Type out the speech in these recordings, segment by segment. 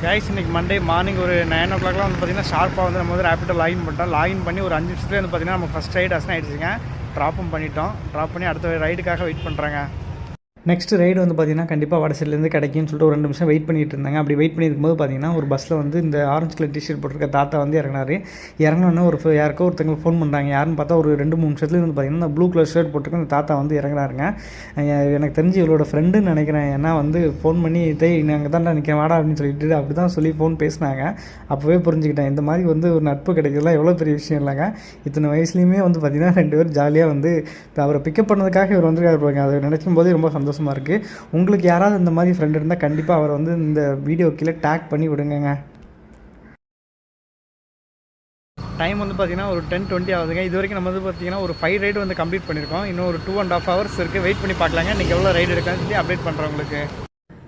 Guys இன்றைக்கி Monday morning ஒரு 9 o'clock வந்து பார்த்திங்கன்னா ஷார்ப்பாக வந்து நம்ம வந்து ரேப்பிட்டோ லாகின் பண்ணிட்டோம். லாகின் பண்ணி ஒரு 5 நிமிஷத்துலேயே வந்து பார்த்திங்கன்னா நம்ம ஃபஸ்ட் ரைடு அசன் ஆகிடுச்சுங்க. ட்ராப்பும் பண்ணிட்டோம். ட்ராப் பண்ணி அடுத்த ரைடுக்காக வெயிட் பண்ணுறாங்க. நெக்ஸ்ட் ரைடு வந்து பார்த்திங்கன்னா கண்டிப்பாக வடசைட்லேருந்து கிடைக்குன்னு சொல்லிட்டு ஒரு 2 நிமிஷம் வெயிட் பண்ணிட்டு இருந்தாங்க. அப்படி வெயிட் பண்ணியிருக்கும்போது பார்த்திங்கன்னா ஒரு பஸ்ஸில் வந்து இந்த ஆரஞ்சு கலர் டிஷர்ட் போட்டிருக்க தாத்தா வந்து இறங்கினார். இறங்கினோன்னே யாருக்கோ ஒருத்தவங்க ஃபோன் பண்ணுறாங்க. யாருன்னு பார்த்தா ஒரு 2-3 நிமிஷத்துலேயே வந்து பார்த்திங்கன்னா இந்த ப்ளூ கலர் ஷர்ட் போட்டிருக்க அந்த தாத்தா வந்து இறங்கினாருங்க. எனக்கு தெரிஞ்சு இவளோட ஃப்ரெண்டுன்னு நினைக்கிறேன். ஏன்னா வந்து ஃபோன் பண்ணி நாங்கள் தான் நிற்கிறேன் வாடா அப்படின்னு சொல்லிட்டு அப்படி தான் சொல்லி ஃபோன் பேசினாங்க. அப்போவே புரிஞ்சுக்கிட்டேன் இந்த மாதிரி வந்து ஒரு நட்பு கிடைக்கிறதுலாம் எவ்வளோ பெரிய விஷயம் இல்லைங்க. இத்தனை வயசுலேயுமே வந்து பார்த்திங்கன்னா 2 பேரும் ஜாலியாக வந்து அவரை பிக்கப் பண்ணதுக்காக இவர் வந்துருக்காரு. அதை நினைக்கும் போதே ரொம்ப சந்தோஷமாக இருக்குது. உங்களுக்கு யாராவது இந்த மாதிரி ஃப்ரெண்ட் இருந்தால் கண்டிப்பாக அவரை வந்து இந்த வீடியோ கீழே டேக் பண்ணி விடுங்க. டைம் வந்து பார்த்திங்கன்னா ஒரு 10:20 ஆகுதுங்க. இது வரைக்கும் நம்ம வந்து பார்த்திங்கன்னா ஒரு 5 ரைடு வந்து கம்ப்ளீட் பண்ணியிருக்கோம். இன்னும் ஒரு 2.5 hours இருக்குது. வெயிட் பண்ணி பார்க்கலாங்க. இன்றைக்கி எவ்வளோ ரைடு இருக்கான்னு சொல்லி அப்டேட் பண்ணுறேன் உங்களுக்கு.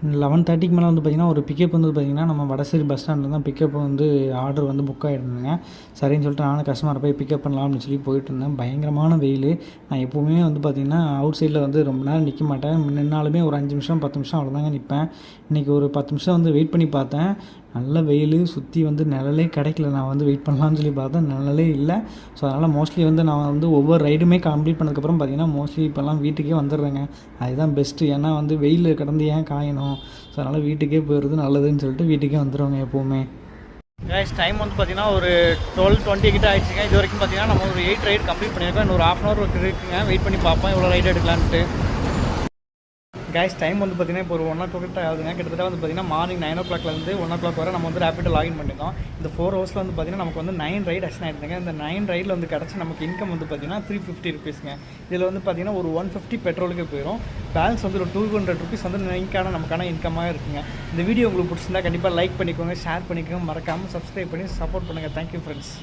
11:30க்கு மேலே வந்து பார்த்திங்கன்னா ஒரு பிக்கப் வந்து பார்த்திங்கன்னா நம்ம வடசேரி பஸ் ஸ்டாண்டில் தான் பிக்கப் வந்து ஆர்டர் வந்து புக் ஆகிருந்தேங்க. சரின்னு சொல்லிட்டு நானும் கஸ்டமரை போய் பிக்கப் பண்ணலாம் அப்படின்னு சொல்லி போயிட்டு இருந்தேன். பயங்கரமான வெயில். நான் எப்போவுமே வந்து பார்த்திங்கன்னா அவுட் சைடில் வந்து ரொம்ப நேரம் நிற்க மாட்டேன். நின்னாலுமே ஒரு 5 நிமிஷம் 10 நிமிஷம் அவ்வளோதாங்க நிற்பேன். இன்றைக்கி ஒரு 10 நிமிஷம் வந்து வெயிட் பண்ணி பார்த்தேன். நல்ல வெயில், சுற்றி வந்து நிழலே கிடைக்கல. நான் வந்து வெயிட் பண்ணலான்னு சொல்லி பார்த்தேன், நிழலே இல்லை. ஸோ அதனால் மோஸ்ட்லி வந்து நான் வந்து ஒவ்வொரு ரைடுமே கம்ப்ளீட் பண்ணதுக்கப்புறம் பார்த்திங்கன்னா மோஸ்ட்லி இப்போல்லாம் வீட்டுக்கே வந்துடுறேங்க. அதுதான் பெஸ்ட்டு. ஏன்னா வந்து வெயிலில் கிடந்து ஏன் காயணும். ஸோ அதனால் வீட்டுக்கே போயிடுறது நல்லதுன்னு சொல்லிட்டு வீட்டுக்கே வந்துடுவாங்க எப்போவுமே. கைஸ் டைம் வந்து பார்த்திங்கன்னா ஒரு 12:20 கிட்ட ஆயிடுச்சுங்க. இது வரைக்கும் பார்த்திங்கன்னா நம்ம ஒரு 8 ரைடு கம்ப்ளீட் பண்ணியிருக்கோம். இன்னும் ஒரு 1/2 hour இருக்குங்க. வெயிட் பண்ணி பார்ப்போம் எவ்வளோ ரைடு எடுக்கலான்ட்டு. கைஸ் டைம் வந்து பார்த்திங்கன்னா இப்போ ஒரு 1 o'clock ஆகுதுங்க. கிட்டத்தட்ட வந்து பார்த்திங்கன்னா மார்னிங் 9 o'clockலேருந்து 1 o'clock வரை நம்ம வந்து ரேப்பிட்டோ லாகின் பண்ணியிருக்கோம். இந்த 4 hours வந்து பார்த்திங்கன்னா நமக்கு வந்து 9 ரைடு அசன் ஆகிடுதுங்க. இந்த 9 ரைடில் வந்து கிடச்சி நமக்கு இன்கம் வந்து பார்த்திங்கன்னா 350 rupeesங்க. இதில் வந்து பார்த்திங்கன்னா ஒரு 150 பெட்ரோலுக்கு போயிடும். பேலன்ஸ் வந்து ஒரு 200 rupees வந்து நமக்கான இன்கமாக இருக்குங்க. இந்த வீடியோ உங்களுக்கு பிடிச்சிருந்தா கண்டிப்பாக லைக் பண்ணிக்கோங்க, ஷேர் பண்ணிக்கோங்க, மறக்காமல் சப்ஸ்கிரைப் பண்ணி சப்போர்ட் பண்ணுங்கள். Thank you friends.